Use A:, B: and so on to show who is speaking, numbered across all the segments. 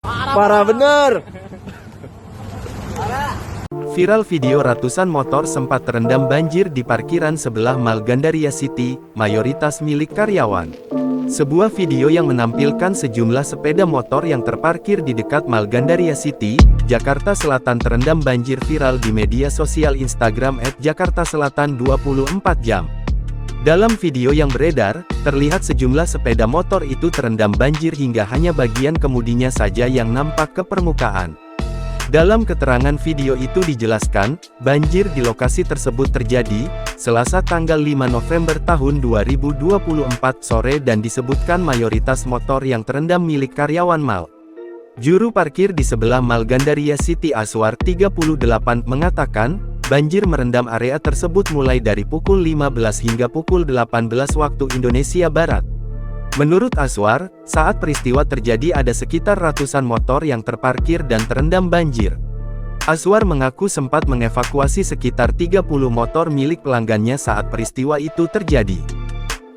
A: Parah bener.
B: Viral video ratusan motor sempat terendam banjir di parkiran sebelah Mall Gandaria City, mayoritas milik karyawan. Sebuah video yang menampilkan sejumlah sepeda motor yang terparkir di dekat Mall Gandaria City, Jakarta Selatan terendam banjir viral di media sosial Instagram @jakartaselatan24jam. Dalam video yang beredar, terlihat sejumlah sepeda motor itu terendam banjir hingga hanya bagian kemudinya saja yang nampak ke permukaan. Dalam keterangan video itu dijelaskan, banjir di lokasi tersebut terjadi, Selasa tanggal 5 November tahun 2024 sore dan disebutkan mayoritas motor yang terendam milik karyawan mall. Juru parkir di sebelah Mall Gandaria City Aswar 38 mengatakan, banjir merendam area tersebut mulai dari pukul 15 hingga pukul 18 waktu Indonesia Barat. Menurut Aswar, saat peristiwa terjadi ada sekitar ratusan motor yang terparkir dan terendam banjir. Aswar mengaku sempat mengevakuasi sekitar 30 motor milik pelanggannya saat peristiwa itu terjadi.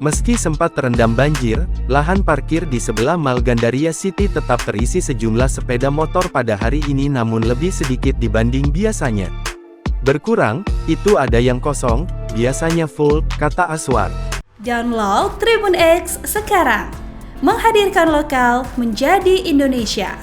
B: Meski sempat terendam banjir, lahan parkir di sebelah Mall Gandaria City tetap terisi sejumlah sepeda motor pada hari ini namun lebih sedikit dibanding biasanya. Berkurang, itu ada yang kosong, biasanya full, kata Aswar.
C: Download Tribun X sekarang, menghadirkan lokal menjadi Indonesia.